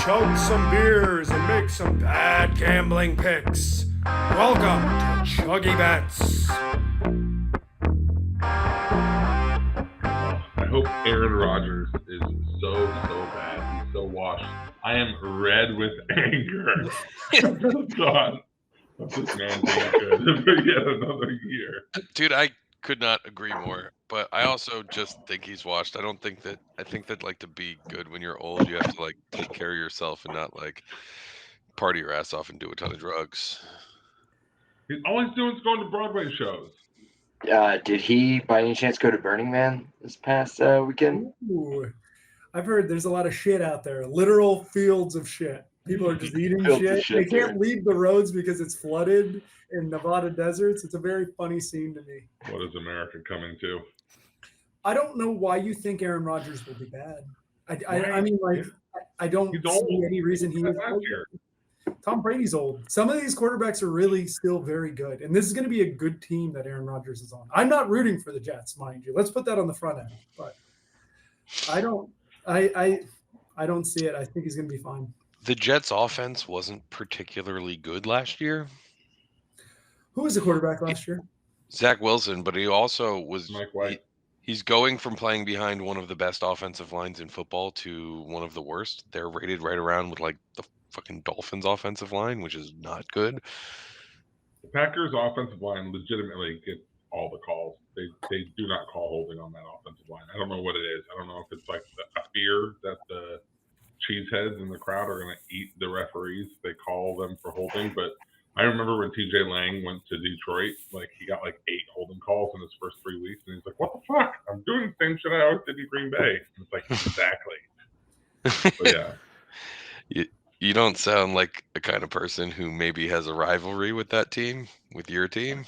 chug some beers and make some bad gambling picks. Welcome to Chuggiebets. I hope Aaron Rodgers is so bad. He's so washed. I am red with anger. God, this man being good for yet another year. Dude, I could not agree more. But I also just think he's washed. I think that like to be good when you're old, you have to like take care of yourself and not like party your ass off and do a ton of drugs. All he's doing is going to Broadway shows. Did he, by any chance, go to Burning Man this past weekend? Ooh, I've heard there's a lot of shit out there. Literal fields of shit. People are just eating shit. They can't leave the roads because it's flooded in Nevada deserts. It's a very funny scene to me. What is America coming to? I don't know why you think Aaron Rodgers will be bad. I mean, like, I don't see any reason he is. Tom Brady's old. Some of these quarterbacks are really still very good, and this is going to be a good team that Aaron Rodgers is on. I'm not rooting for the Jets, mind you. Let's put that on the front end. But I don't see it. I think he's going to be fine. The Jets' offense wasn't particularly good last year. Who was the quarterback last year? Zach Wilson, but he also was Mike White. He's going from playing behind one of the best offensive lines in football to one of the worst. They're rated right around with like the fucking Dolphins offensive line, which is not good. The Packers offensive line legitimately gets all the calls. They do not call holding on that offensive line. I don't know what it is. I don't know if it's like a fear that the cheeseheads in the crowd are going to eat the referees. They call them for holding. But I remember when TJ Lang went to Detroit, like he got like 8 holding calls in his first 3 weeks. And he's like, what the fuck? I'm doing the same shit I always did in Green Bay. And it's like, exactly. But yeah. You don't sound like the kind of person who maybe has a rivalry with that team, with your team.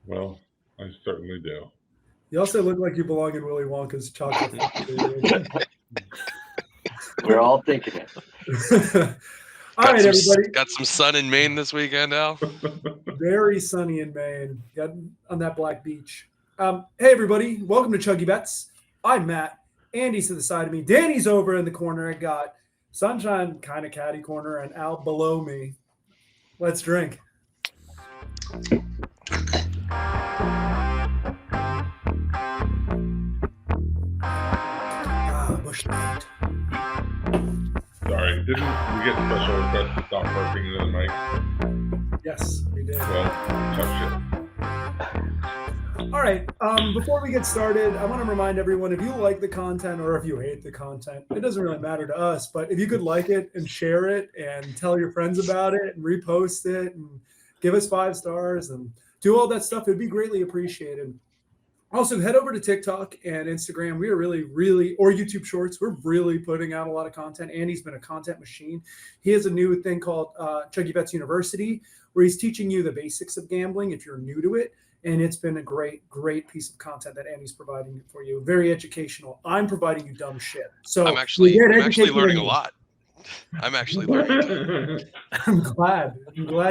Well, I certainly do. You also look like you belong in Willy Wonka's chocolate factory. We're all thinking it. All right, everybody. Got some sun in Maine this weekend, Al? Very sunny in Maine. Got on that black beach. Hey, everybody. Welcome to Chuggiebets. I'm Matt. Andy's to the side of me. Danny's over in the corner. I got Sunshine kind of catty corner and Al below me. Let's drink. Bush Light. Sorry, didn't we get special requests to stop burping into the mic? Yes, we did. Well, tough shit. All right. Before we get started, I want to remind everyone, if you like the content or if you hate the content, it doesn't really matter to us, but if you could like it and share it and tell your friends about it and repost it and give us 5 stars and do all that stuff, it'd be greatly appreciated. Also, head over to TikTok and Instagram. We are really, or YouTube Shorts. We're really putting out a lot of content. Andy's been a content machine. He has a new thing called Chuggiebets University, where he's teaching you the basics of gambling if you're new to it. And it's been a great piece of content that Andy's providing for you. Very educational. I'm providing you dumb shit. So I'm actually learning a lot. I'm actually learning. I'm glad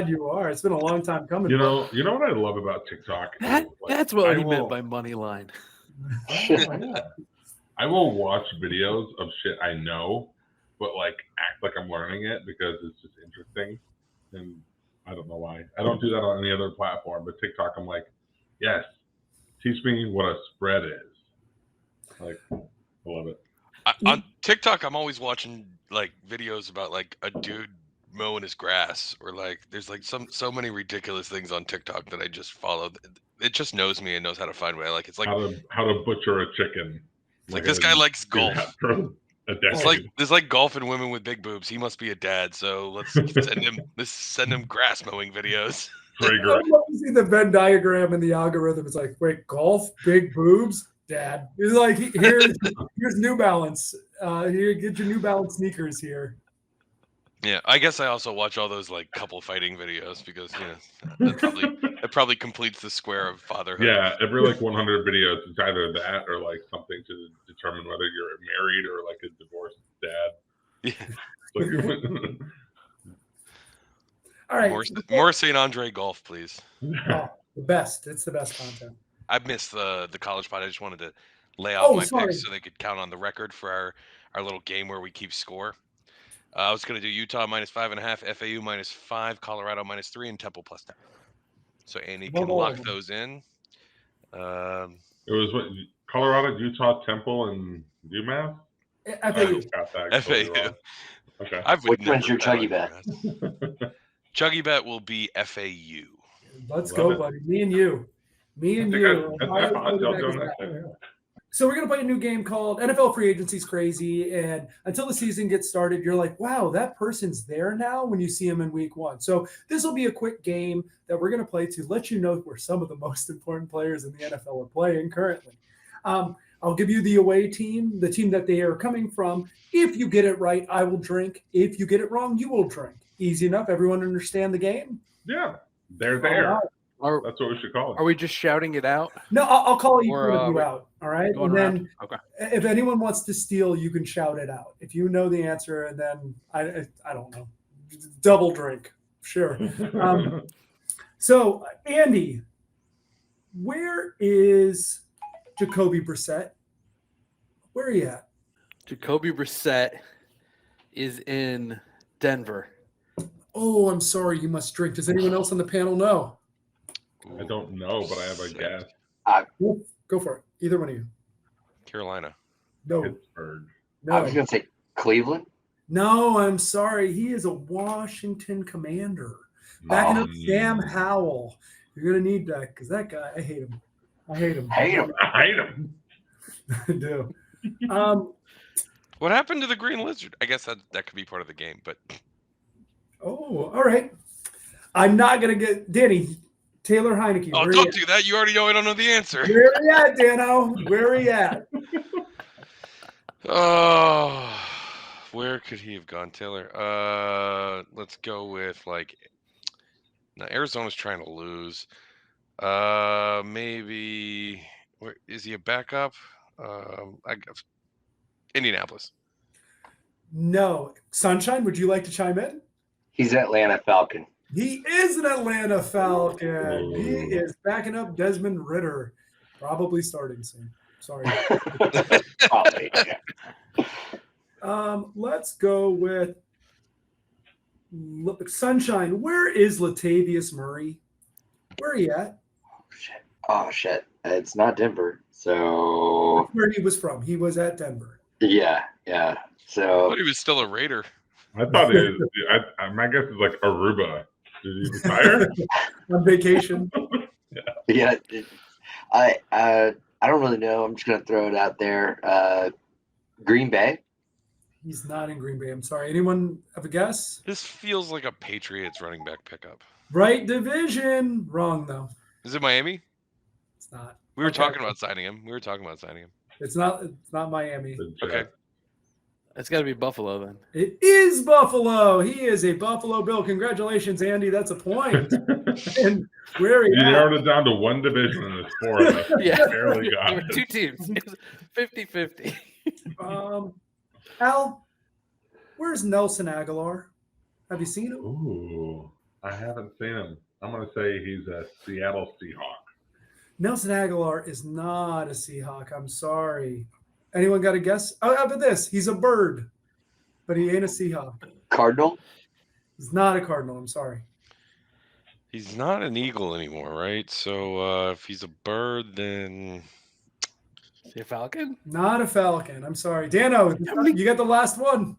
you are. It's been a long time coming. You know what I love about TikTok? That's what he meant by money line. I will watch videos of shit I know, but like act like I'm learning it because it's just interesting. And I don't know why. I don't do that on any other platform, but TikTok, I'm like, yes, teach me what a spread is. Like, I love it. On TikTok, I'm always watching like videos about like a dude mowing his grass, or like there's like so many ridiculous things on TikTok that I just follow. It just knows me and knows how to find what I like. It's like how to butcher a chicken. Like this guy likes golf. It's like golf and women with big boobs. He must be a dad. So let's send him grass mowing videos. I love to see the Venn diagram and the algorithm. It's like, wait, golf, big boobs, dad. It's like, here's New Balance. Here, get your New Balance sneakers here. Yeah, I guess I also watch all those like couple fighting videos because that probably completes the square of fatherhood. Yeah, every like 100 videos, it's either that or like something to determine whether you're married or like a divorced dad. Yeah. All right. More St. Andre golf, please. Oh, the best. It's the best content. I missed the college pod. I just wanted to lay out my picks so they could count on the record for our little game where we keep score. I was going to do Utah -5.5, FAU -5, Colorado -3, and Temple +10. So Andy can lock those in. It was what Colorado, Utah, Temple, and UMass. FAU. Got that totally FAU. wrong. Okay. Which one's your Chuggy bet? Chuggy bet will be FAU. Let's go, buddy. Me and you. So we're going to play a new game called NFL Free Agency is Crazy. And until the season gets started, you're like, wow, that person's there now when you see him in week 1. So this will be a quick game that we're going to play to let you know where some of the most important players in the NFL are playing currently. I'll give you the away team, the team that they are coming from. If you get it right, I will drink. If you get it wrong, you will drink. Easy enough. Everyone understand the game? Yeah, they're there. Are, That's what we should call it. are we just shouting it out? No, I'll call each Or, one of you out. All right. And then Okay. if anyone wants to steal, you can shout it out. If you know the answer, and then I don't know, double drink. Sure. So Andy, where is Jacoby Brissett? Where are you at? Jacoby Brissett is in Denver. Oh, I'm sorry. You must drink. Does anyone else on the panel know? I don't know, but I have a guess. Go for it. Either one of you. Carolina. No. Pittsburgh. I No. was going to say Cleveland. No, I'm sorry. He is a Washington Commander. Backing up Sam Howell. You're going to need that because that guy, I hate him. I hate him. I hate him. I do. What happened to the Green Lizard? I guess that could be part of the game, but Oh, all right. I'm not going to get Danny. Taylor Heineke. oh, don't do that. You already know I don't know the answer. Where are you at, Dano? Where are you at? Oh, where could he have gone, Taylor? Let's go with now Arizona's trying to lose. Maybe where is he a backup? I guess Indianapolis. No. Sunshine, would you like to chime in? He's an Atlanta Falcon. He is an Atlanta Falcon. He is backing up Desmond Ridder. Probably starting soon. Sorry. Probably. Let's go with Sunshine. Where is Latavius Murray? Where are you at? Oh, shit. It's not Denver. So. Where he was from. He was at Denver. Yeah. I So. thought he was still a Raider. I thought it was. My guess is like Aruba. Did he retire? On vacation. Yeah. I don't really know. I'm just going to throw it out there. Green Bay. He's not in Green Bay. I'm sorry. Anyone have a guess? This feels like a Patriots running back pickup. Right division. Wrong, though. Is it Miami? It's not. We were Okay. talking about signing him. It's not Miami. Okay. It's got to be Buffalo then. It is Buffalo. He is a Buffalo Bill. Congratulations, Andy. That's a point. And where are you You at? narrowed it down to one division and there's 4 of us. Yeah. Barely got There were it. 2 teams. It was 50-50. Al, where's Nelson Aguilar? Have you seen him? Ooh, I haven't seen him. I'm going to say he's a Seattle Seahawk. Nelson Aguilar is not a Seahawk. I'm sorry. Anyone got a guess? Oh, how about this? He's a bird, but he ain't a Seahawk. Cardinal. He's not a Cardinal. I'm sorry. He's not an Eagle anymore, right? So if he's a bird, then Is he a Falcon? Not a Falcon. I'm sorry. Dano, you got the last one.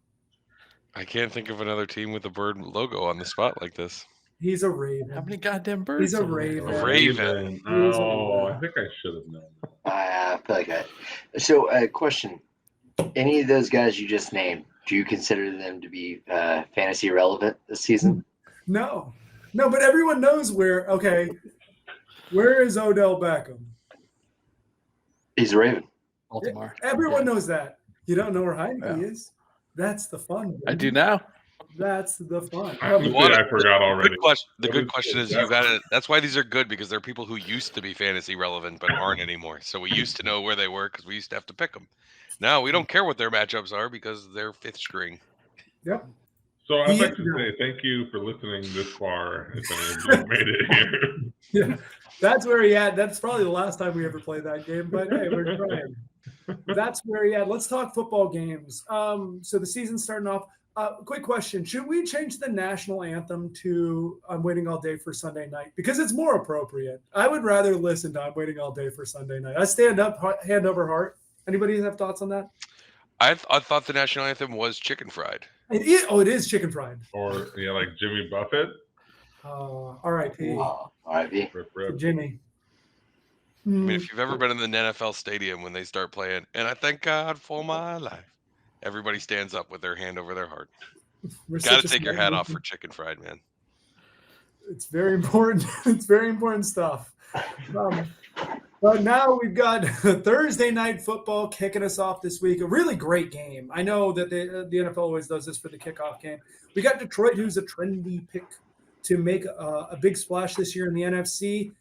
I can't think of another team with a bird logo on the spot like this. He's a Raven. How many goddamn birds? He's a are there? Raven. Raven. Oh, I think I should have known. I feel like So, question. Any of those guys you just named, do you consider them to be fantasy relevant this season? No, but everyone knows where. Okay, where is Odell Beckham? He's a Raven. Baltimore. Everyone knows that. You don't know where Heineke is. That's the fun. I do now. That's the fun. I forgot already. Good question. The good question is you got to. That's why these are good because they're people who used to be fantasy relevant but aren't anymore. So we used to know where they were because we used to have to pick them. Now we don't care what their matchups are because they're 5th string. Yep. So I'd like to say thank you for listening this far. If any of you made it here. Yeah, that's where he at. That's probably the last time we ever played that game. But hey, we're trying. That's where he at. Let's talk football games. So the season's starting off. Quick question. Should we change the national anthem to I'm Waiting All Day for Sunday Night? Because it's more appropriate. I would rather listen to I'm Waiting All Day for Sunday Night. I stand up, hand over heart. Anybody have thoughts on that? I thought the national anthem was Chicken Fried. It is Chicken Fried. Or like Jimmy Buffett. R.I.P. Oh, R.I.P. Rip, rip. Jimmy. I mean, if you've ever been in the NFL stadium when they start playing, and I thank God for my life, everybody stands up with their hand over their heart. Got to take your hat off for Chicken Fried, man. It's very important. It's very important stuff. But now we've got Thursday night football kicking us off this week. A really great game. I know that the NFL always does this for the kickoff game. We got Detroit, who's a trendy pick to make a big splash this year in the NFC,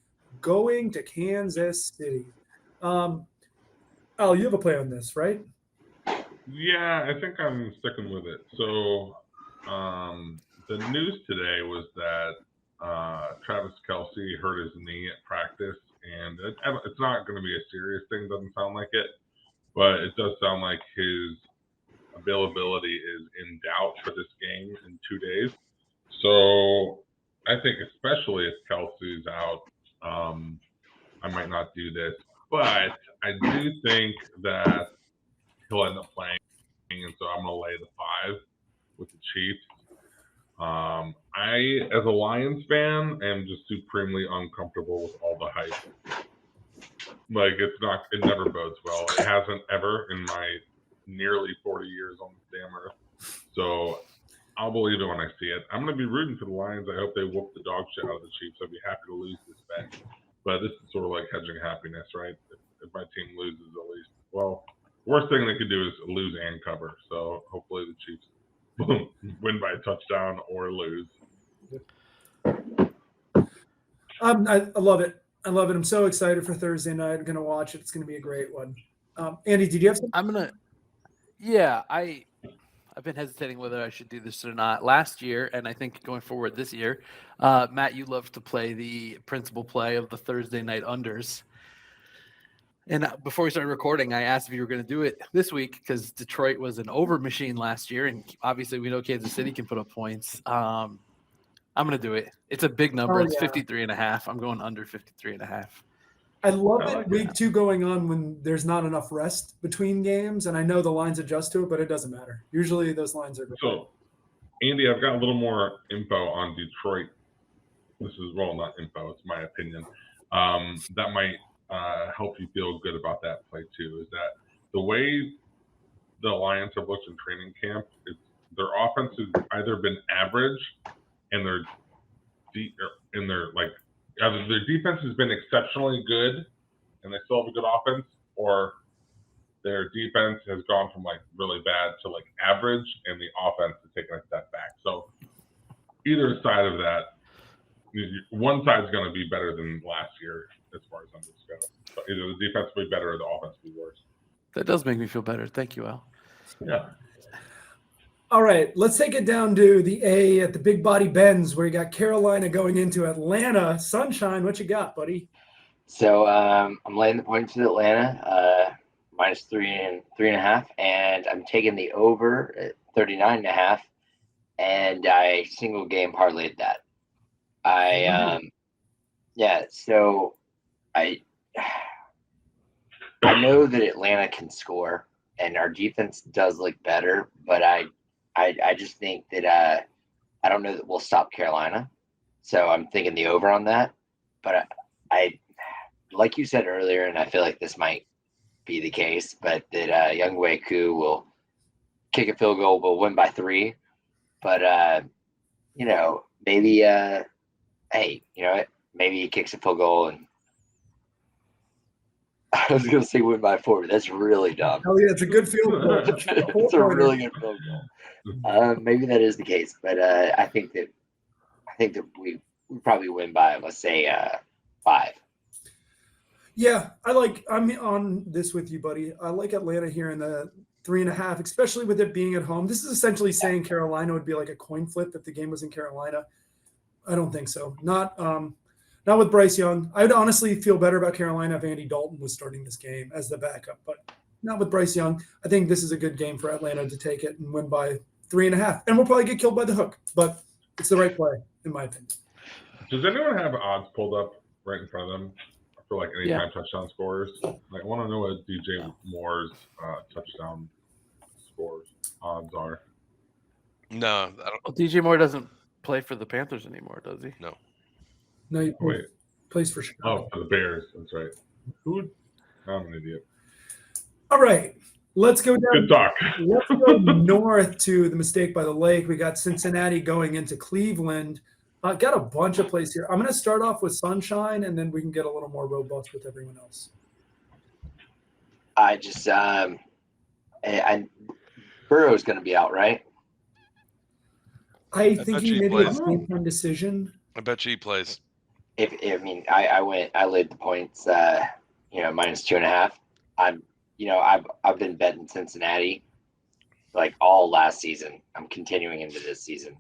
going to Kansas City. Al, you have a play on this, right? Yeah, I think I'm sticking with it. So the news today was that Travis Kelce hurt his knee at practice, and it's not going to be a serious thing. Doesn't sound like it, but it does sound like his availability is in doubt for this game in 2 days. So I think especially if Kelce's out, I might not do this, but I do think that he'll end up playing, and so I'm going to lay the 5 with the Chiefs. I, as a Lions fan, am just supremely uncomfortable with all the hype. Like, it never bodes well. It hasn't ever in my nearly 40 years on this damn earth. So I'll believe it when I see it. I'm going to be rooting for the Lions. I hope they whoop the dog shit out of the Chiefs. I'd be happy to lose this bet. But this is sort of like hedging happiness, right? If my team loses, at least. Well, worst thing they could do is lose and cover. So hopefully the Chiefs win by a touchdown or lose. I love it. I love it. I'm so excited for Thursday night. I'm going to watch it. It's going to be a great one. Andy, did you have something? I've been hesitating whether I should do this or not. Last year, and I think going forward this year, Matt, you love to play the principal play of the Thursday night unders. And before we started recording, I asked if you were going to do it this week because Detroit was an over machine last year, and obviously we know Kansas City can put up points. I'm going to do it. It's a big number. It's 53.5. I'm going under 53.5. I love it. Week 2 going on when there's not enough rest between games, and I know the lines adjust to it, but it doesn't matter. Usually those lines are good. So, Andy, I've got a little more info on Detroit. This is, well, not info. It's my opinion. That might help you feel good about that play too. Is that the way the Lions have looked in training camp? Their offense has either been average, and their either their defense has been exceptionally good, and they still have a good offense, or their defense has gone from like really bad to like average, and the offense has taken a step back. So either side of that, one side's going to be better than last year as far as numbers go. So either the defense will be better or the offense will be worse. That does make me feel better. Thank you, Al. Yeah. All right, let's take it down to the A at the Big Body Benz, where you got Carolina going into Atlanta. Sunshine, what you got, buddy? So I'm laying the points with Atlanta, minus 3.5, and I'm taking the over at 39.5, and I single game parlayed that. So I know that Atlanta can score, and our defense does look better, but I just think that I don't know that we'll stop Carolina. So I'm thinking the over on that. But I like you said earlier, and I feel like this might be the case, but that Younghoe Koo will kick a field goal, will win by 3. But, maybe, maybe he kicks a field goal and I was going to say win by 4, but that's really dumb. Oh, yeah, it's a good field goal. It's a really good field goal. Maybe that is the case, but I think that we probably win by, let's say, 5. Yeah, I'm on this with you, buddy. I like Atlanta here in the 3.5, especially with it being at home. This is essentially saying Carolina would be like a coin flip if the game was in Carolina. I don't think so. Not with Bryce Young. I would honestly feel better about Carolina if Andy Dalton was starting this game as the backup, but not with Bryce Young. I think this is a good game for Atlanta to take it and win by 3.5, and we'll probably get killed by the hook, but it's the right play in my opinion. Does anyone have odds pulled up right in front of them for like anytime touchdown scores? Like, I want to know what DJ Moore's touchdown scores odds are. No, I don't. Well, DJ Moore doesn't play for the Panthers anymore, does he? No. No, he Wait. plays for Chicago. Oh, for the Bears. That's right. I'm an idiot. All right, let's go down. Good talk. Let's go north to the mistake by the lake. We got Cincinnati going into Cleveland. Got a bunch of plays here. I'm going to start off with Sunshine, and then we can get a little more robust with everyone else. I just, Burrow's going to be out, right? I think he bet made you a game time decision. I bet you he plays. I laid the points, -2.5. I've been betting Cincinnati like all last season. I'm continuing into this season.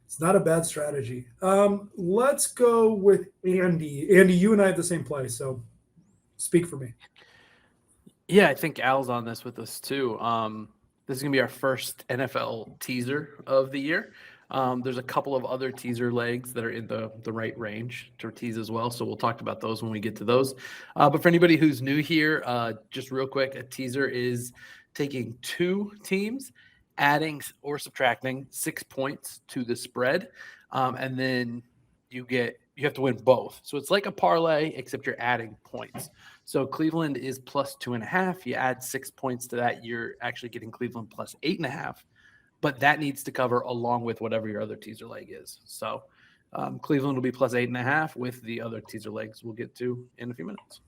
It's not a bad strategy. Let's go with Andy. Andy, you and I have the same play, so speak for me. Yeah, I think Al's on this with us too. This is going to be our first NFL teaser of the year. There's a couple of other teaser legs that are in the right range to tease as well. So we'll talk about those when we get to those. But for anybody who's new here, just real quick, a teaser is taking two teams, adding or subtracting 6 points to the spread. And then you have to win both. So it's like a parlay, except you're adding points. So Cleveland is +2.5. You add 6 points to that, you're actually getting Cleveland +8.5. But that needs to cover along with whatever your other teaser leg is. So Cleveland will be +8.5 with the other teaser legs we'll get to in a few minutes.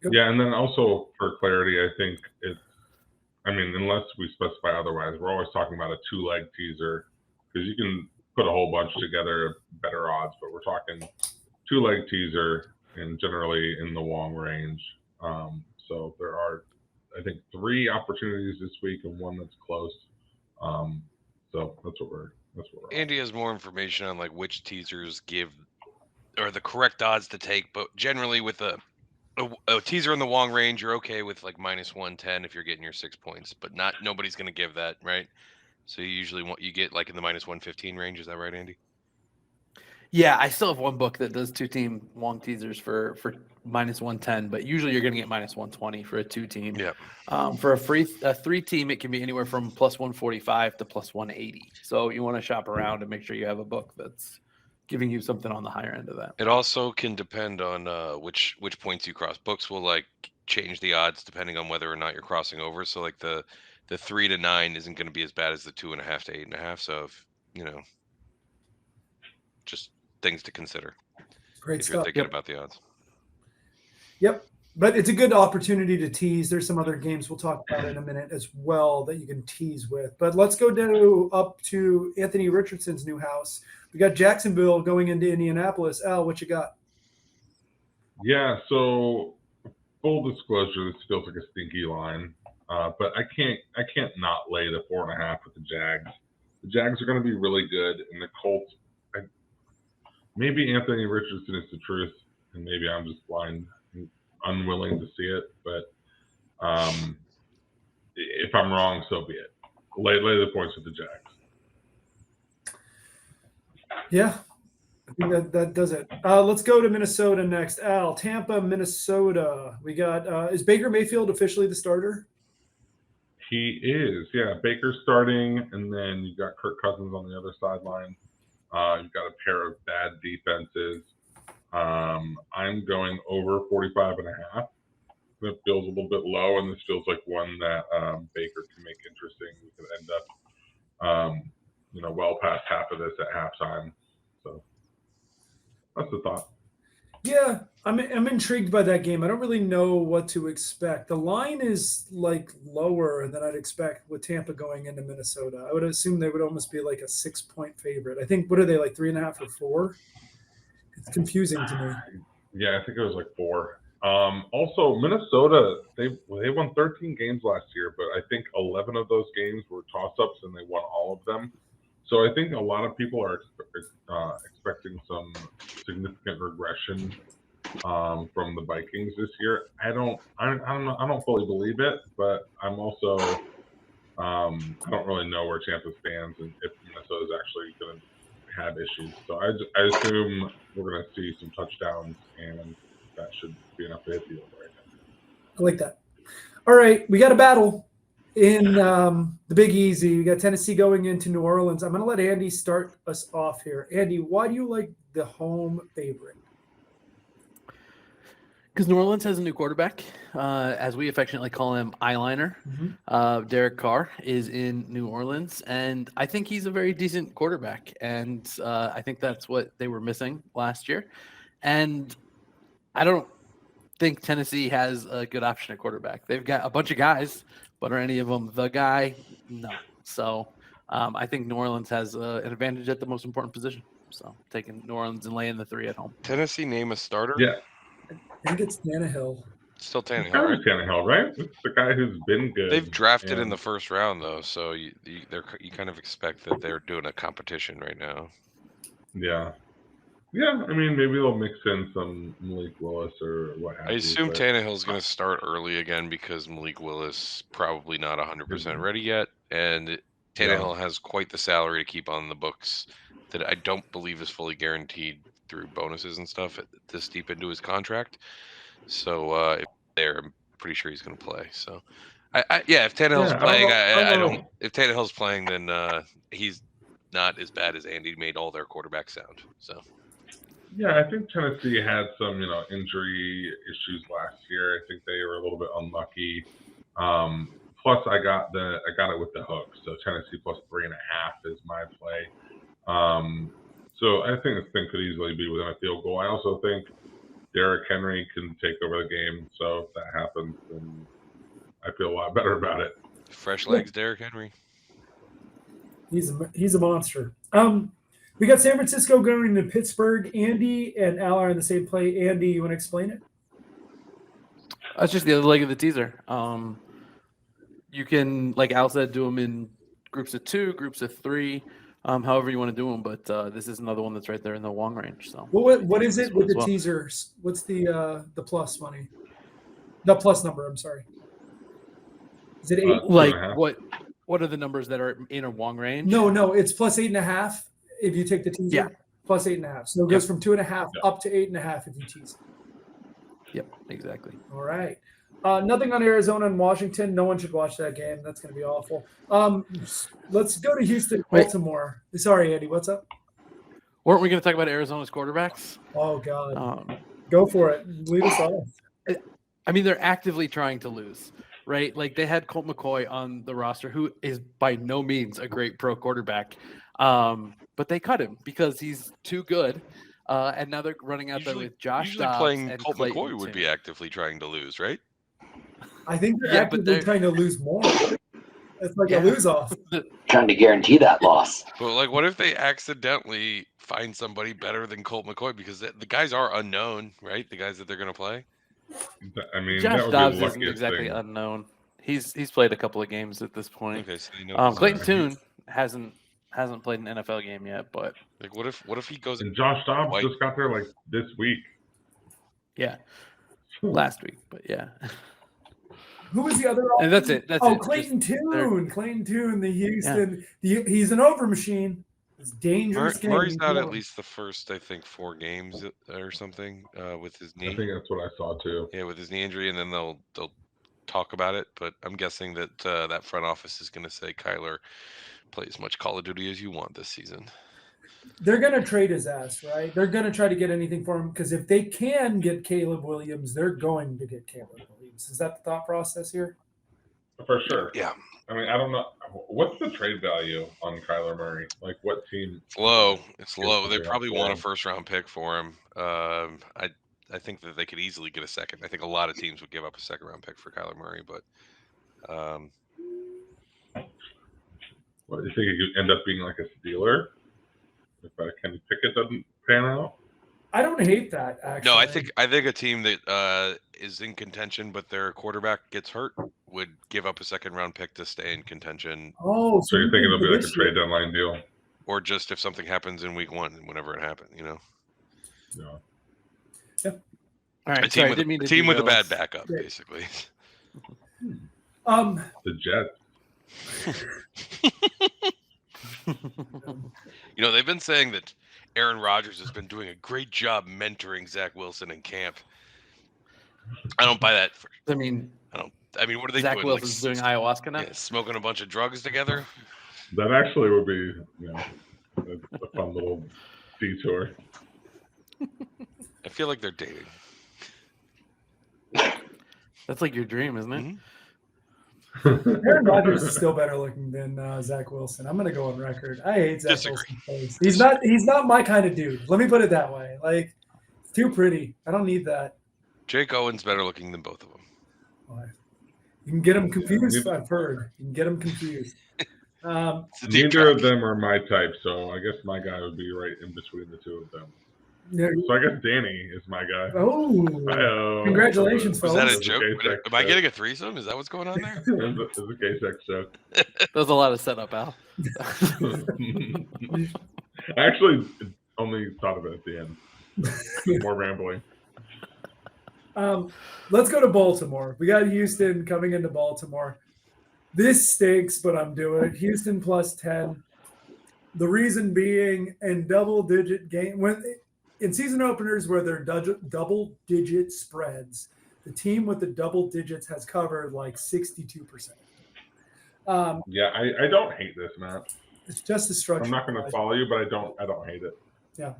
Yep. Yeah, and then also for clarity, I think unless we specify otherwise, we're always talking about a 2-leg teaser because you can put a whole bunch together, better odds, but we're talking 2-leg teaser and generally in the long range. So there are, I think, 3 opportunities this week and 1 that's close. So that's what we're Andy has more information on like which teasers give or the correct odds to take, but generally with a teaser in the long range, you're okay with like -110 if you're getting your 6 points, but nobody's going to give that, right? So you usually you get like in the -115 range. Is that right, Andy? Yeah, I still have one book that does 2-team long teasers for -110, but usually you're going to get -120 for a 2-team. Yeah. For a 3-team, it can be anywhere from +145 to +180. So you want to shop around and make sure you have a book that's giving you something on the higher end of that. It also can depend on which points you cross. Books will like change the odds depending on whether or not you're crossing over. So like the 3 to 9 isn't going to be as bad as the 2.5 to 8.5. So if just things to consider. Great if stuff. you're thinking about the odds. Yep. But it's a good opportunity to tease. There's some other games we'll talk about in a minute as well that you can tease with. But let's go up to Anthony Richardson's new house. We got Jacksonville going into Indianapolis. Al, what you got? Yeah, so full disclosure, this feels like a stinky line. But I can't not lay the 4.5 with the Jags. The Jags are going to be really good, and the Colts. Maybe Anthony Richardson is the truth, and maybe I'm just blind and unwilling to see it. But if I'm wrong, so be it. Lay the points with the Jags. Yeah, I think that does it. Let's go to Minnesota next. Al, Tampa, Minnesota. We got is Baker Mayfield officially the starter? He is. Yeah, Baker's starting, and then you've got Kirk Cousins on the other sideline. You've got a pair of bad defenses. I'm going over 45.5. That feels a little bit low, and this feels like one that Baker can make interesting. We could end up, well past half of this at halftime. So that's the thought. Yeah, I'm intrigued by that game. I don't really know what to expect. The line is like lower than I'd expect with Tampa going into Minnesota. I would assume they would almost be like a 6-point favorite. I think, what are they, like 3.5 or 4? It's confusing to me. Yeah, I think it was like 4. Also, Minnesota, they won 13 games last year, but I think 11 of those games were toss-ups, and they won all of them. So I think a lot of people are expecting some significant regression from the Vikings this year. I don't fully believe it, but I'm also I don't really know where Tampa stands and if Minnesota is actually going to have issues. So I assume we're going to see some touchdowns, and that should be enough to hit the over right now. I like that. All right, we got a battle in the Big Easy. We got Tennessee going into New Orleans. I'm going to let Andy start us off here. Andy, why do you like the home favorite? Because New Orleans has a new quarterback, as we affectionately call him, eyeliner. Derek Carr is in New Orleans, and I think he's a very decent quarterback. And I think that's what they were missing last year. And I don't think Tennessee has a good option at quarterback. They've got a bunch of guys, but are any of them the guy? No. So I think New Orleans has an advantage at the most important position. So taking New Orleans and laying the 3 at home. Tennessee name a starter? Yeah. I think it's Tannehill. Still It's Tannehill, kind right? of Tannehill, right? It's the guy who's been good. They've drafted in and- the first round though, so you kind of expect that they're doing a competition right now. Yeah. Yeah, I mean, maybe they'll mix in some Malik Willis or what have I you. assume but- Tannehill's going to start early again because Malik Willis probably not 100% ready yet, and Tannehill has quite the salary to keep on the books that I don't believe is fully guaranteed through bonuses and stuff this deep into his contract. So if they're, I'm pretty sure he's going to play. So if Tannehill's playing, I don't. If Tannehill's playing, then he's not as bad as Andy made all their quarterbacks sound. So. Yeah, I think Tennessee had some, injury issues last year. I think they were a little bit unlucky. Plus, I got it with the hook. So Tennessee plus 3.5 is my play. So I think this thing could easily be within a field goal. I also think Derrick Henry can take over the game. So if that happens, then I feel a lot better about it. Fresh legs, Derrick Henry. He's a monster. We got San Francisco going to Pittsburgh. Andy and Al are in the same play. Andy, you want to explain it? That's just the other leg of the teaser. You can, like Al said, do them in groups of 2, groups of 3, however you want to do them. But this is another one that's right there in the long range. So What is it with the teasers? What's the plus money? The plus number. I'm sorry. Is it 8? Like what are the numbers that are in a long range? No, it's plus 8.5 if you take the teaser. Yeah. Plus 8.5. So it goes from 2.5 up to 8.5 if you tease. Yep, exactly. All right. Nothing on Arizona and Washington. No one should watch that game. That's going to be awful. Let's go to Houston, Baltimore. Sorry, Andy. What's up? Weren't we going to talk about Arizona's quarterbacks? Oh, God. Go for it. Lead us off. I mean, they're actively trying to lose, right? Like they had Colt McCoy on the roster, who is by no means a great pro quarterback. But they cut him because he's too good. And now they're running out there with Josh Dobbs playing and Colt Clayton McCoy would be Tune. actively trying to lose, right? I think they're Yeah, but actively they're- trying to lose more. It's like Yeah. a lose-off. Trying to guarantee that loss. But like, what if they accidentally find somebody better than Colt McCoy because the guys are unknown, right? The guys that they're going to play. I mean, that Josh would Dobbs be the isn't luckiest exactly thing. unknown. He's played a couple of games at this point. Okay, so you know. Clayton Tune hasn't played an NFL game yet, but Like, what if he goes? And Josh Dobbs White. just got there like this week. yeah, last week, but yeah. Who was the other? And that's it. That's it. Clayton Just- Tune. Clayton Tune, the Houston. He's an over machine. It's dangerous. game. Murray's out at least the first, I think, 4 games or something with his I knee. think that's what I saw too. Yeah, with his knee injury, and then they'll talk about it. But I'm guessing that that front office is going to say, Kyler, play as much Call of Duty as you want this season. They're going to trade his ass, right? They're going to try to get anything for him because if they can get Caleb Williams, they're going to get Caleb Williams. Is that the thought process here? For sure. Yeah, I mean, I don't know. What's the trade value on Kyler Murray? Like, what team? it's low. It's Give low. They something up probably for want a him? first-round pick for him. I think that they could easily get a second. I think a lot of teams would give up a second-round pick for Kyler Murray, but What, you think it could end up being like a Steeler if Kenny Pickett doesn't pan out? I don't hate that, actually. no, I think a team that is in contention, but their quarterback gets hurt, would give up a second-round pick to stay in contention, Oh, So you think it'll be like a this trade year- deadline deal? or just if something happens in week 1, whenever it happened, you know. Yeah. All right, A team sorry, with, didn't mean to a team with a derail bad us. backup, Yeah. basically. The Jets. You know, they've been saying that Aaron Rodgers has been doing a great job mentoring Zach Wilson in camp. I don't buy that. I mean, what are they Zach doing? Wilson's doing ayahuasca now. Yeah, smoking a bunch of drugs together. That actually would be, a fun little detour. I feel like they're dating. That's like your dream, isn't it? Mhm. Aaron Rodgers is still better looking than Zach Wilson. I'm gonna go on record. I hate Zach Disagree. Wilson's face. He's not my kind of dude. Let me put it that way. Like, it's too pretty. I don't need that. Jake Owen's better looking than both of them. You can get them confused. I've heard. You can get them confused. It's a deep Neither track. of them are my type, so I guess my guy would be right in between the two of them. Yeah. So I guess Danny is my guy. Oh, Hi-oh. congratulations, Was that fellas. a joke? Okay, Am I getting a threesome? Is that what's going on there? It's a K-Sex joke. That was a lot of setup, Al. I actually only thought of it at the end. More rambling. Let's go to Baltimore. We got Houston coming into Baltimore. This stinks, but I'm doing it. Houston plus 10. The reason being, in double-digit game in season openers where they're double-digit spreads, the team with the double digits has covered like 62%. Yeah, I don't hate this, Matt. It's just a structure. I'm not going to follow you, but I don't hate it. Yeah.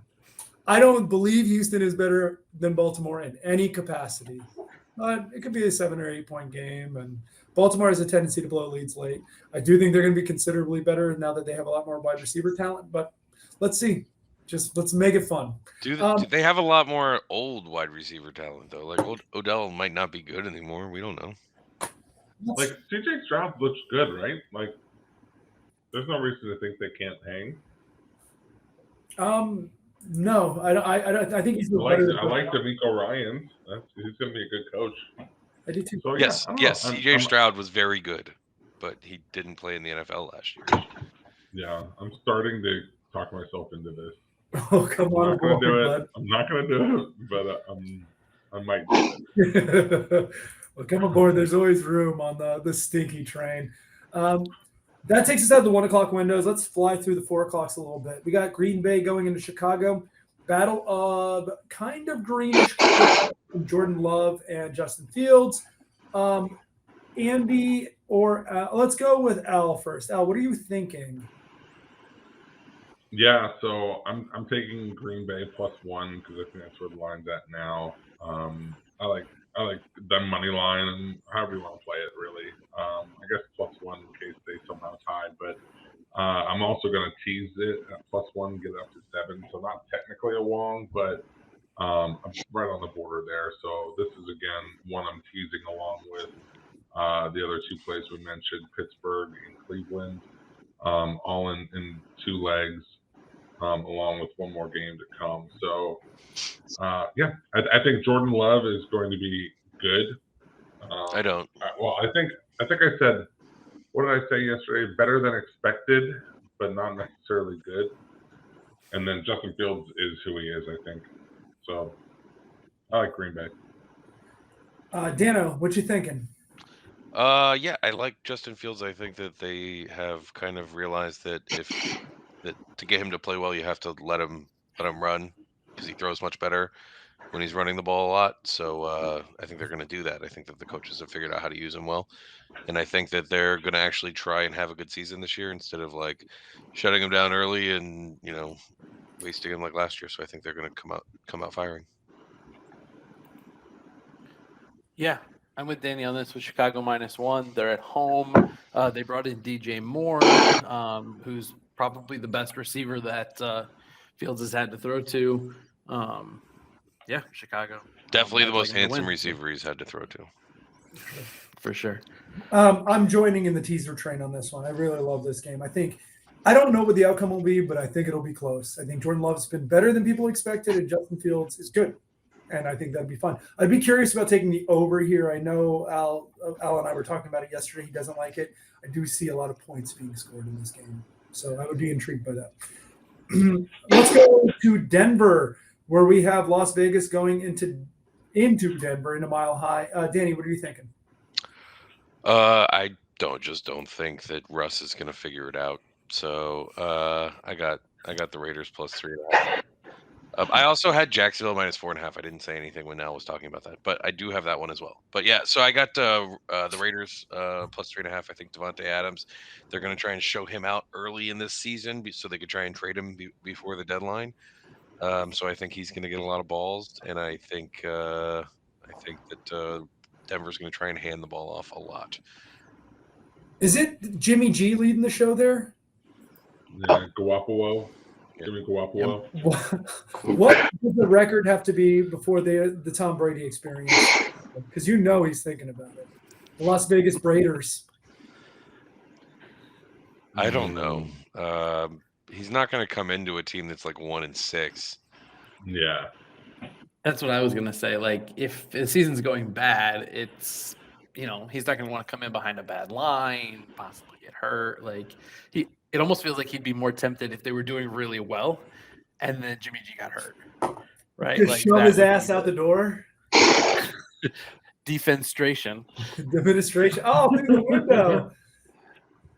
I don't believe Houston is better than Baltimore in any capacity. But it could be a 7 or 8 point game, and Baltimore has a tendency to blow leads late. I do think they're going to be considerably better now that they have a lot more wide receiver talent, but let's see. Just let's make it fun. Do they have a lot more old wide receiver talent, though? Like, Odell might not be good anymore. We don't know. Like, CJ Stroud looks good, right? Like, there's no reason to think they can't hang. No, I think he's I like better. D'Amico Ryan. He's going to be a good coach. I do too. So, Yes, I don't yes. know. CJ Stroud was very good, but he didn't play in the NFL last year. Yeah, I'm starting to talk myself into this. Oh, come I'm on. not going to do bud. it. I'm not going to do it, but I might do it. Well, come aboard. There's always room on the stinky train. That takes us out of the 1 o'clock windows. Let's fly through the 4 o'clocks a little bit. We got Green Bay going into Chicago. Battle of kind of greenish Jordan Love and Justin Fields. Andy, or let's go with Al first. Al, what are you thinking? Yeah, so I'm taking Green Bay +1 because I think that's where the line's at now. I like the money line and however you want to play it, really. I guess +1 in case they somehow tie, but I'm also going to tease it at +1, get it up to 7. So not technically a long, but I'm right on the border there. So this is again one I'm teasing along with the other two plays we mentioned, Pittsburgh and Cleveland, all in 2 legs. Along with one more game to come. So, yeah, I think Jordan Love is going to be good. I don't. I think I said, what did I say yesterday? Better than expected, but not necessarily good. And then Justin Fields is who he is, I think. So, I like Green Bay. Dano, what you thinking? Yeah, I like Justin Fields. I think that they have kind of realized that that to get him to play well, you have to let him run because he throws much better when he's running the ball a lot. So I think they're going to do that. I think that the coaches have figured out how to use him well, and I think that they're going to actually try and have a good season this year instead of like shutting him down early and wasting him like last year. So I think they're going to come out firing. Yeah, I'm with Danny on this with Chicago -1. They're at home. They brought in DJ Moore, who's probably the best receiver that Fields has had to throw to. Yeah, Chicago. Definitely the most Like handsome win. receiver he's had to throw to. For sure. I'm joining in the teaser train on this one. I really love this game. I don't know what the outcome will be, but I think it'll be close. I think Jordan Love's been better than people expected, and Justin Fields is good. And I think that'd be fun. I'd be curious about taking the over here. I know Al and I were talking about it yesterday. He doesn't like it. I do see a lot of points being scored in this game. So I would be intrigued by that. Let's go to Denver, where we have Las Vegas going into Denver in a Mile High. Danny, what are you thinking? I don't think that Russ is going to figure it out. So I got the Raiders plus 3.5. I also had Jacksonville minus 4.5. I didn't say anything when Al was talking about that, but I do have that one as well. But yeah, so I got the Raiders plus 3.5. I think Devontae Adams, they're going to try and show him out early in this season so they could try and trade him before the deadline. So I think he's going to get a lot of balls, and I think that Denver's going to try and hand the ball off a lot. Is it Jimmy G leading the show there? Yeah, Garoppolo. Jimmy Garoppolo. What does the record have to be before the Tom Brady experience? Because he's thinking about it. The Las Vegas Raiders. I don't know. He's not going to come into a team that's like 1-6. Yeah. That's what I was gonna say. Like, if the season's going bad, it's he's not gonna want to come in behind a bad line, possibly get hurt. Like it almost feels like he'd be more tempted if they were doing really well, and then Jimmy G got hurt, right? Just like shove his ass out the door. Defenstration. Administration. Oh, look at the window.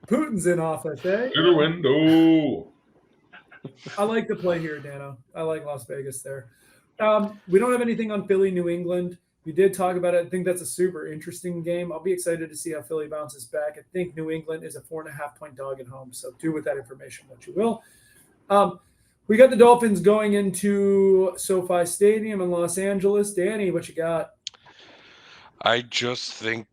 Putin's in office, eh? Through the window. I like the play here, Dano. I like Las Vegas there. We don't have anything on Philly, New England. We did talk about it. I think that's a super interesting game. I'll be excited to see how Philly bounces back. I think New England is a 4.5-point dog at home. So do with that information what you will. We got the Dolphins going into SoFi Stadium in Los Angeles. Danny, what you got? I just think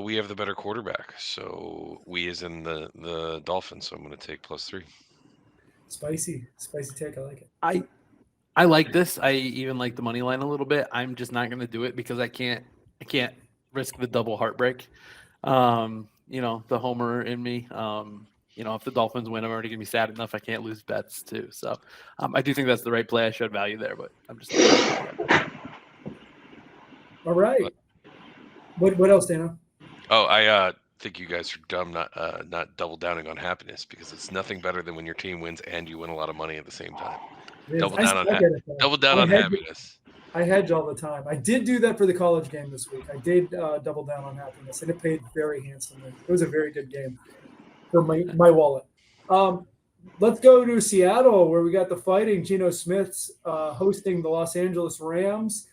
we have the better quarterback. So we as in the Dolphins. So I'm going to take +3. Spicy take. I like it. I like this. I even like the money line a little bit. I'm just not going to do it because I can't risk the double heartbreak. The homer in me. If the Dolphins win, I'm already going to be sad enough. I can't lose bets too. So I do think that's the right play. I showed value there, but I'm just. All right. What else, Dano? Oh, I think you guys are dumb not double downing on happiness, because it's nothing better than when your team wins and you win a lot of money at the same time. Double down on happiness. I hedge all the time. I did do that for the college game this week. I did double down on happiness, and it paid very handsomely. It was a very good game for my wallet. Let's go to Seattle, where we got the Fighting. Geno Smith's hosting the Los Angeles Rams.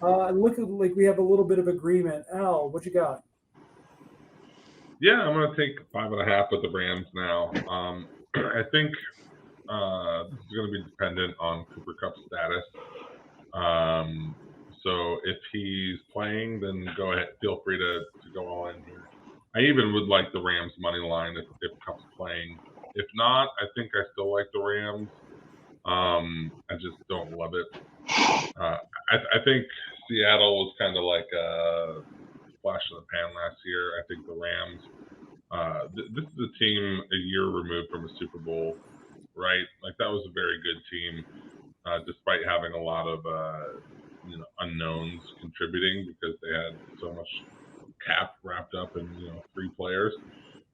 Look like we have a little bit of agreement. Al, what you got? Yeah, I'm going to take 5.5 with the Rams now. I think this is going to be dependent on Cooper Kupp's status. So if he's playing, then go ahead. Feel free to go all in here. I even would like the Rams money line if Kupp's playing. If not, I think I still like the Rams. I just don't love it. I think Seattle was kind of like a flash in the pan last year. I think the Rams, this is a team a year removed from a Super Bowl, right? Like, that was a very good team, despite having a lot of unknowns contributing, because they had so much cap wrapped up in 3 players.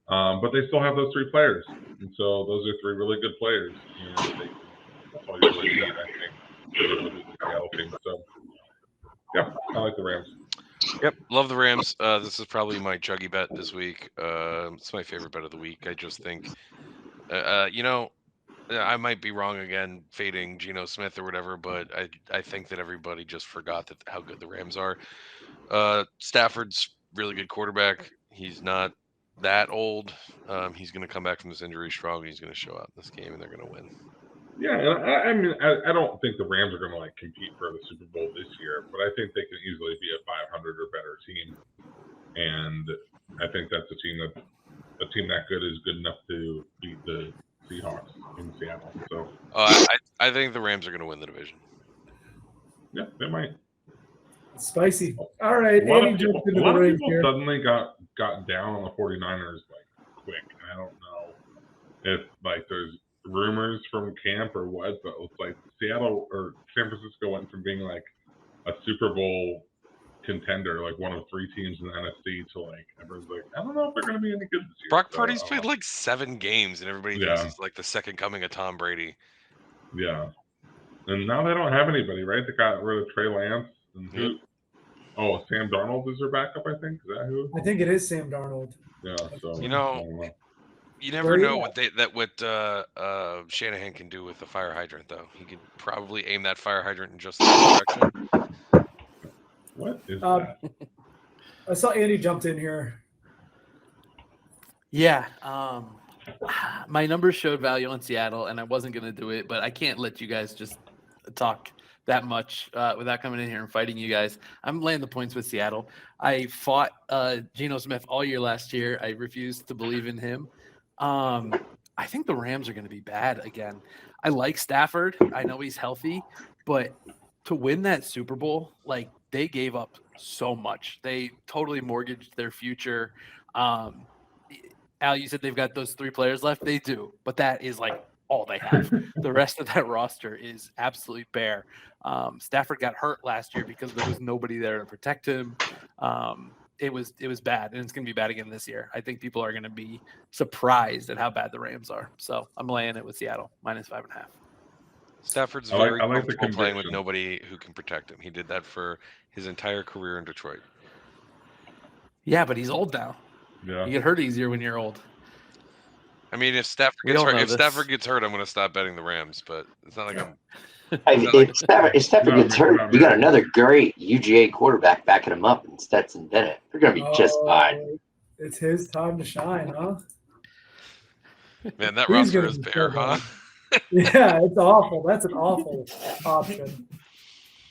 But they still have those 3 players, and so those are 3 really good players. That's all you really need, I think, the Seattle team. So yeah, I like the Rams. Yep, love the Rams. This is probably my chuggy bet this week. It's my favorite bet of the week. I just think, I might be wrong again, fading Geno Smith or whatever, but I think that everybody just forgot how good the Rams are. Stafford's really good quarterback. He's not that old. He's going to come back from this injury strong. He's going to show out in this game, and they're going to win. Yeah, I mean, I don't think the Rams are going to compete for the Super Bowl this year, but I think they can easily be a 500 or better team, and I think that's a team that good is good enough to beat the Seahawks in Seattle. So I think the Rams are going to win the division. Yeah, they might. Spicy. All right, a lot of people here. Suddenly got down on the 49ers quick. I don't know if there's rumors from camp or what, but it's like Seattle or San Francisco went from being a Super Bowl contender, one of 3 teams in the NFC, to everyone's I don't know if they're going to be any good this year. Brock Purdy's played 7 games, and everybody thinks he's the second coming of Tom Brady. Yeah, and now they don't have anybody, right? They got rid of Trey Lance and Oh, Sam Darnold is their backup, I think. Is that who? I think it is Sam Darnold. Yeah, so You I know, don't know. you never Where you know at? what Shanahan can do with the fire hydrant, though. He could probably aim that fire hydrant in just the right direction. What is Um, that? I saw Andy jumped in here. Yeah. My numbers showed value on Seattle, and I wasn't going to do it, but I can't let you guys just talk that much without coming in here and fighting you guys. I'm laying the points with Seattle. I fought Geno Smith all year last year. I refused to believe in him. I think the Rams are going to be bad again. I like Stafford. I know he's healthy, but to win that Super Bowl, like, they gave up so much. They totally mortgaged their future. Al, you said they've got those 3 players left. They do, but that is like all they have. The rest of that roster is absolutely bare. Stafford got hurt last year because there was nobody there to protect him. It was bad, and it's going to be bad again this year. I think people are going to be surprised at how bad the Rams are. So I'm laying it with Seattle -5.5. Stafford's I like- very I like the comfortable playing with conviction. nobody who can protect him. He did that for his entire career in Detroit. Yeah, but he's old now. Yeah. You get hurt easier when you're old. I mean, if Stafford We gets all hurt, know if this. Stafford gets hurt, I'm going to stop betting the Rams. But it's not like I'm. If Stafford No, gets we're hurt, not you got married. another great UGA quarterback backing him up in Stetson Bennett. They're going to be just fine. Oh, it's his time to shine, huh? Man, that He's roster gonna is be bare, so huh? bad. Yeah, it's awful. That's an awful option.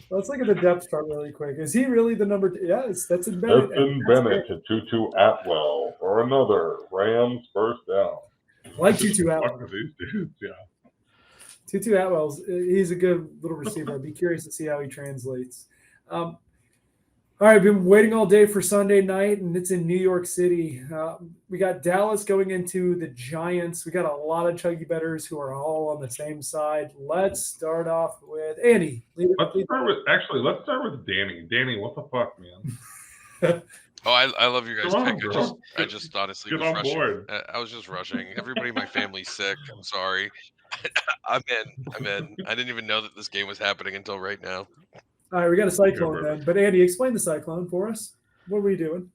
Let's look at the depth chart really quick. Is he really the number 2? Yeah, it's Stetson Bennett. Stetson That's Bennett it. to Tutu Atwell for another Rams first down. Like Just Tutu fuck Atwell. with these dudes, yeah. Tutu Atwell's he's a good little receiver. I'd be curious to see how he translates. All right, I've been waiting all day for Sunday night, and it's in New York City. We got Dallas going into the Giants. We got a lot of chuggy bettors who are all on the same side. Let's start off with Andy. Let's start with Danny. Danny, what the fuck, man? Oh, I love your guys' Come on, pick. bro. I just honestly Get was on rushing. board. I was just rushing. Everybody in my family's sick. I'm sorry. I'm in. I didn't even know that this game was happening until right now. All right, we got a cyclone Okay, then. But Andy, explain the cyclone for us. What were you doing?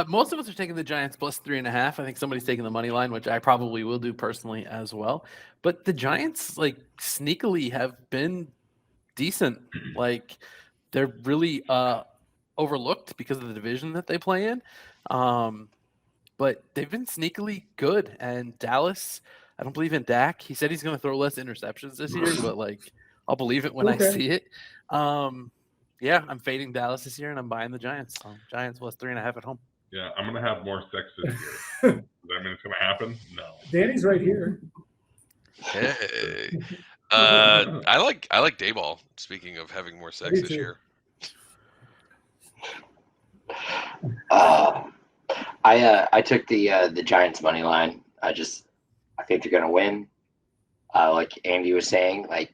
Most of us are taking the Giants +3.5. I think somebody's taking the money line, which I probably will do personally as well. But the Giants, like, sneakily have been decent. Like, they're really overlooked because of the division that they play in. But they've been sneakily good. And Dallas, I don't believe in Dak. He said he's going to throw less interceptions this year, but, like, I'll believe it when I see it. Yeah, I'm fading Dallas this year, and I'm buying the Giants. So Giants +3.5 at home. Yeah, I'm gonna have more sex this year. Does that mean it's gonna happen? No. Danny's right here. Hey. I like Dayball. Speaking of having more sex Me this too. year. I took the Giants money line. I think they're gonna win. Like Andy was saying, like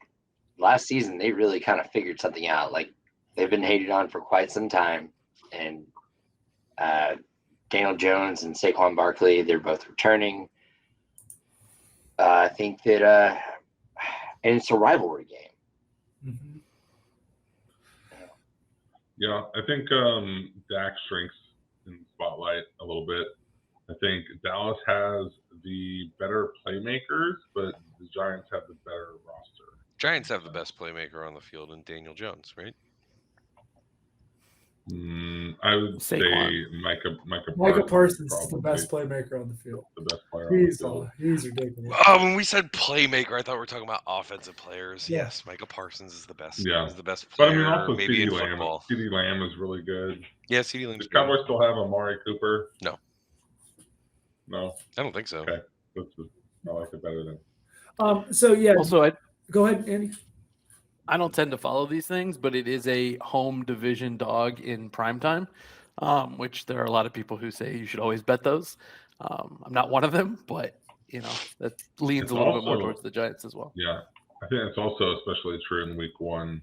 last season they really kind of figured something out. Like they've been hated on for quite some time, and Daniel Jones and Saquon Barkley, they're both returning. I think that and it's a rivalry game. Mm-hmm. Yeah, I think Dak shrinks in the spotlight a little bit. I think Dallas has the better playmakers, but the Giants have the better roster. Giants have the best playmaker on the field in Daniel Jones, right? I would Saquon. say Micah Parsons is the probably best playmaker on the field. the best player on the He's field. ridiculous. When we said playmaker, I thought we were talking about offensive players. Yeah. Yes, Michael Parsons is the best. Yeah. He's the best But I player, mean, also maybe in CeeDee Lamb. football. CeeDee Lamb is really good. Yeah, CeeDee Lamb's Does good. Cowboys still have Amari Cooper? No. No. I don't think so. Okay. I like it better than. So yeah. Also, Go ahead, Andy. I don't tend to follow these things, but it is a home division dog in primetime, which there are a lot of people who say you should always bet those. I'm not one of them, but that leans It's a little bit more also- towards the Giants as well. Yeah. I think it's also especially true in week 1.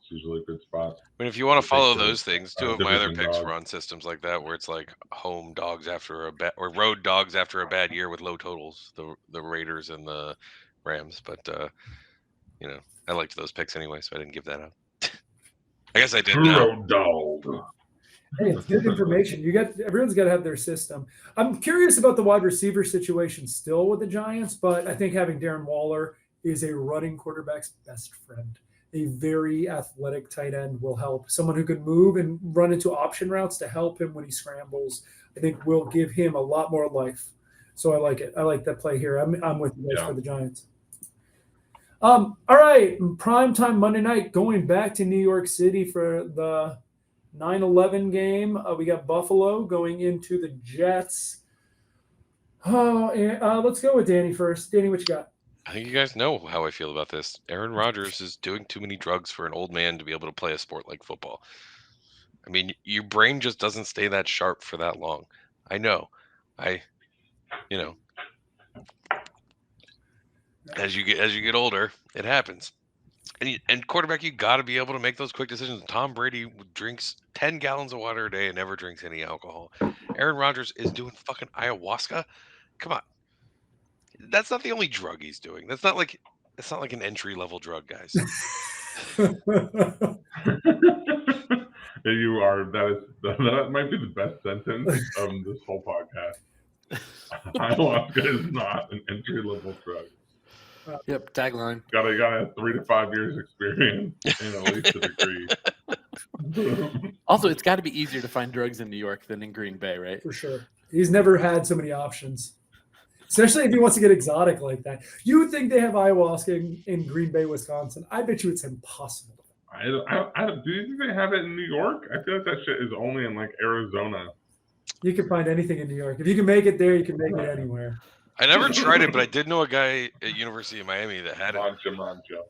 It's usually a good spot. I mean, if you want I to think follow the, those things, 2 of my other division picks dog. were on systems like that, where it's like home dogs after a bad or road dogs after a bad year with low totals. The Raiders and the Rams, but I liked those picks anyway, so I didn't give that up. I guess I didn't know. Hero dog. Hey, it's good information. Everyone's got to have their system. I'm curious about the wide receiver situation still with the Giants, but I think having Darren Waller is a running quarterback's best friend. A very athletic tight end will help. Someone who can move and run into option routes to help him when he scrambles, I think will give him a lot more life. So I like it. I like that play here. I'm with you guys for the Giants. All right, primetime Monday night, going back to New York City for the 9-11 game. We got Buffalo going into the Jets. Let's go with Danny first. Danny, what you got? I think you guys know how I feel about this. Aaron Rodgers is doing too many drugs for an old man to be able to play a sport like football. I mean, your brain just doesn't stay that sharp for that long. I know. As you get older, it happens. And quarterback, you got to be able to make those quick decisions. Tom Brady drinks 10 gallons of water a day and never drinks any alcohol. Aaron Rodgers is doing fucking ayahuasca. Come on. That's not the only drug he's doing. It's not like an entry level drug, guys. You are. That might be the best sentence of this whole podcast. Ayahuasca is not an entry level drug. Yep, tagline. Gotta have 3 to 5 years experience and at least a degree. Also, it's got to be easier to find drugs in New York than in Green Bay, right? For sure. He's never had so many options, especially if he wants to get exotic like that. You would think they have ayahuasca in Green Bay, Wisconsin. I bet you it's impossible. Do you think they have it in New York? I feel like that shit is only in like Arizona. You can find anything in New York. If you can make it there, you can make it anywhere. I never tried it, but I did know a guy at University of Miami that had it. Mancha.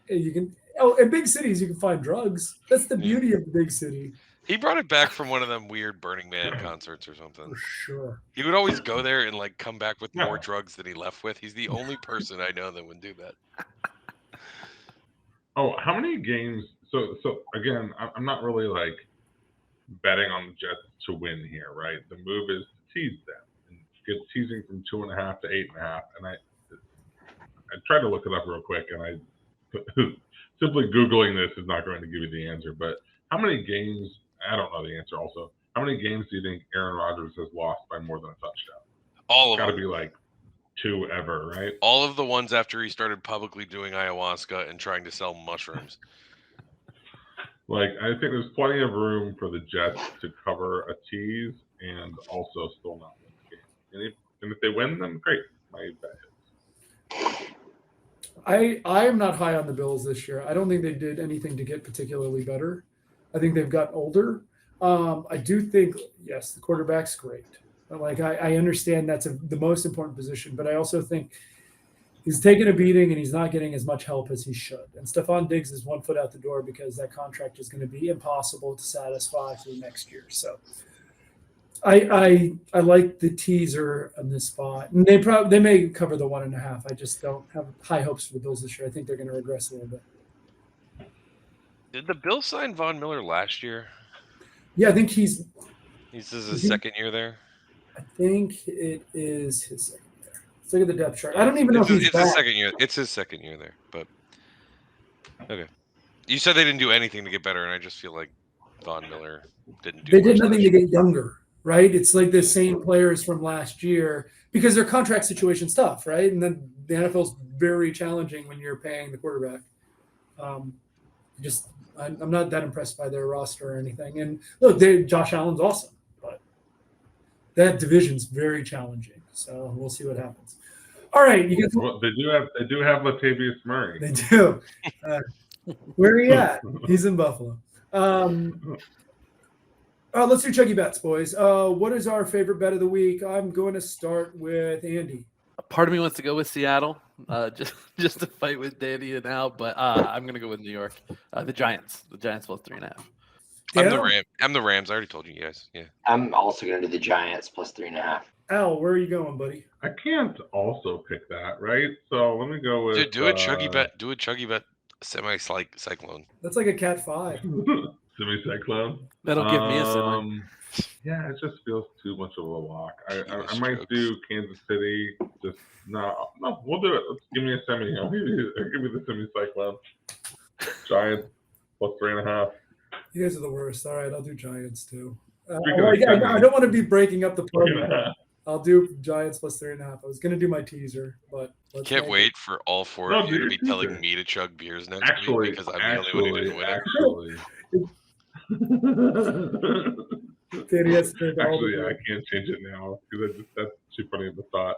You can. In big cities, you can find drugs. That's the beauty of the big city. He brought it back from one of them weird Burning Man concerts or something. For sure. He would always go there and like come back with more drugs than he left with. He's the only person I know that would do that. Oh, how many games? So again, I'm not really like betting on the Jets to win here, right? The move is to tease them and get teasing from 2.5 to 8.5. And I tried to look it up real quick, and simply Googling this is not going to give you the answer. But how many games? I don't know the answer. Also, how many games do you think Aaron Rodgers has lost by more than a touchdown? All of them. Got to be like 2 ever, right? All of the ones after he started publicly doing ayahuasca and trying to sell mushrooms. Like, I think there's plenty of room for the Jets to cover a tease and also still not win the game. And if they win, then great. My bet is. I am not high on the Bills this year. I don't think they did anything to get particularly better. I think they've gotten older. I do think, yes, the quarterback's great. Like, I understand that's the most important position, but I also think he's taking a beating and he's not getting as much help as he should. And Stephon Diggs is 1 foot out the door because that contract is going to be impossible to satisfy through next year. So I like the teaser on this spot. And they may cover the 1.5. I just don't have high hopes for the Bills this year. I think they're going to regress a little bit. Did the Bills sign Von Miller last year? Yeah, I think This is his second year there. I think it is his second year. Let's look at the depth chart. I don't even know if he's back. His second year. It's his second year there, but okay. You said they didn't do anything to get better, and I just feel like Von Miller didn't do. They did nothing to get younger, right? It's like the same players from last year because their contract situation's tough, right? And then the NFL's very challenging when you're paying the quarterback. I'm not that impressed by their roster or anything. And look, Josh Allen's awesome, but that division's very challenging. So we'll see what happens. All right, you guys. Well, they do have Latavius Murray. They do. Where are you at? He's in Buffalo. Let's do Chuggy Bets, boys. What is our favorite bet of the week? I'm going to start with Andy. Part of me wants to go with Seattle, just to fight with Danny and Al, but I'm going to go with New York. The Giants. The Giants plus 3.5. I'm the Rams. I already told you guys. Yeah. I'm also going to do the Giants plus 3.5. Al, where are you going, buddy? I can't also pick that, right? So let me go with. Dude, do a Chuggy Bet. Do a Chuggy Bet semi-cyclone. That's like a Cat 5. Semi-cyclone. That'll give me a semi. Yeah, it just feels too much of a lock. I might do Kansas City. Just no, we'll do it. Let's give me a semi. Give me the semi-cyclone. Giants plus 3.5. You guys are the worst. All right, I'll do Giants too. Speaking of I don't want to be breaking up the party. 3.5. I'll do Giants plus 3.5. I was gonna do my teaser, but let's Can't make wait for all four No, of you to dude, be it's telling easier. me to chug beers next week because I'm the only one who didn't win it. Danny has to drink all the Actually, beer. I can't change it now because that's too funny of a thought.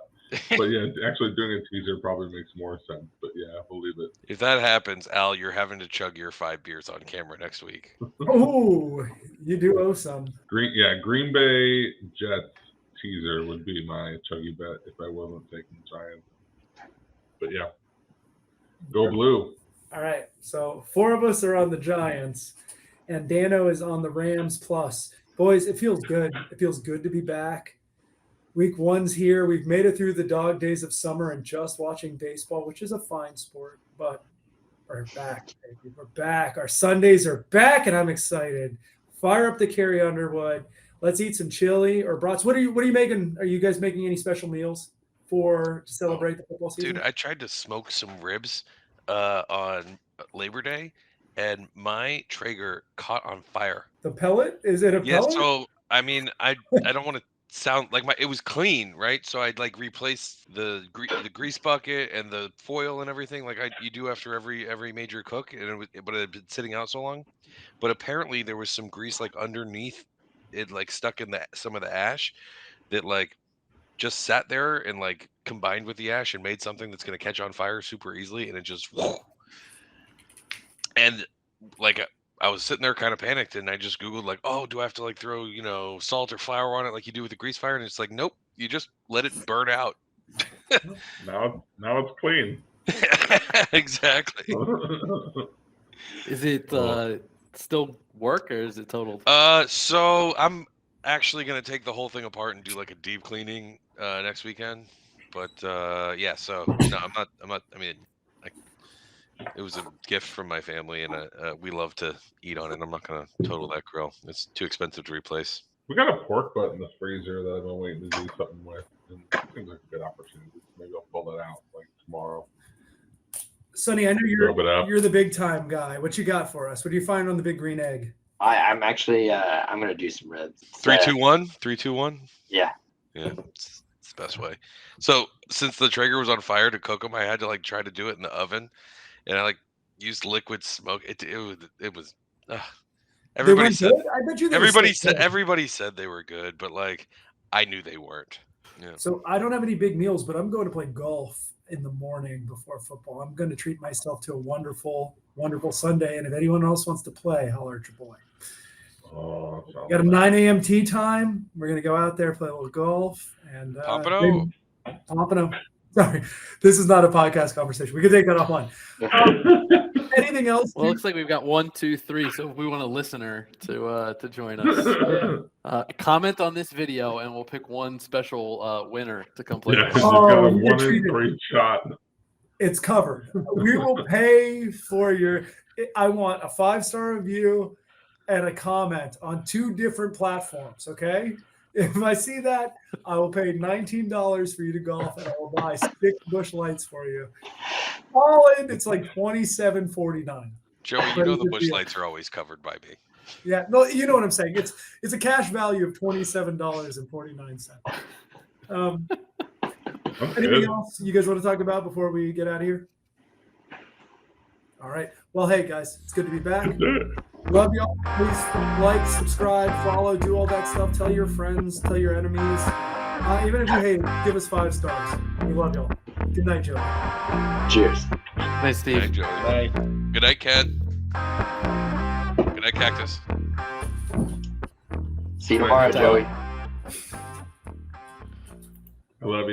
But yeah, actually doing a teaser probably makes more sense. But yeah, I believe it. If that happens, Al, you're having to chug your 5 beers on camera next week. Oh, you do owe some. Green Bay Jets teaser would be my chuggy bet if I wasn't taking Giants. But yeah, go blue. All right, so 4 of us are on the Giants, and Dano is on the Rams plus. Boys, it feels good. It feels good to be back. Week 1's here. We've made it through the dog days of summer and just watching baseball, which is a fine sport, but we're back, baby. We're back. Our Sundays are back, and I'm excited. Fire up the Carrie Underwood. Let's eat some chili or brats. What are you making? Are you guys making any special meals to celebrate the football season? Dude, I tried to smoke some ribs on Labor Day, and my Traeger caught on fire. The pellet? Is it a Yeah, pellet? so I mean, I don't want to sound like it was clean, right? So I'd like replace the grease bucket and the foil and everything like you do after every major cook, and but it had been sitting out so long. But apparently there was some grease like underneath it, like stuck in some of the ash that like just sat there and like combined with the ash and made something that's going to catch on fire super easily, and it just and like I was sitting there kind of panicked, and I just Googled like, oh, do I have to like throw, salt or flour on it like you do with the grease fire? And it's like, nope, you just let it burn out. Now it's clean. Exactly. Is it still work or is it total? So I'm actually gonna take the whole thing apart and do like a deep cleaning next weekend. But yeah, so no, I'm not. I mean, it was a gift from my family, and we love to eat on it. I'm not gonna total that grill. It's too expensive to replace. We got a pork butt in the freezer that I've been waiting to do something with. And it seems like a good opportunity. Maybe I'll pull it out like tomorrow. Sonny, I know you're the big time guy. What you got for us? What do you find on the big green egg? I'm actually I'm gonna do some ribs. 3, 2, 1. 3, 2, 1. Yeah. Yeah, it's the best way. So since the Traeger was on fire to cook them, I had to like try to do it in the oven, and I like used liquid smoke. It was. Everybody said. I bet you. Everybody said they were good, but like I knew they weren't. Yeah. So I don't have any big meals, but I'm going to play golf in the morning before football. I'm going to treat myself to a wonderful, wonderful Sunday. And if anyone else wants to play, holler at your boy. Oh, Got a 9 a.m. tee time. We're going to go out there, play a little golf. And Pompano. Sorry, this is not a podcast conversation. We can take that offline. Anything else? Well, it looks like we've got 1, 2, 3. So if we want a listener to join us, comment on this video, and we'll pick one special winner to come play. Yeah, with you've us. got a 1 in 3 shot. It's covered. We will pay for your. I want a 5-star review and a comment on 2 different platforms. Okay. If I see that, I will pay $19 for you to golf, and I will buy 6 Busch Lights for you. All in, it's like $27.49. Joey, you know the Busch Lights are always covered by me. Yeah, no, you know what I'm saying. It's a cash value of $27.49. Anything else you guys want to talk about before we get out of here? All right. Well, hey guys, it's good to be back. Love y'all. Please like, subscribe, follow, do all that stuff. Tell your friends, tell your enemies. Even if you hate it, give us 5 stars. We love y'all. Good night, Joey. Cheers. Nice, Steve. Good night, Joey. Good night, Ken. Good night, Cactus. See you tomorrow, Joey. I love you.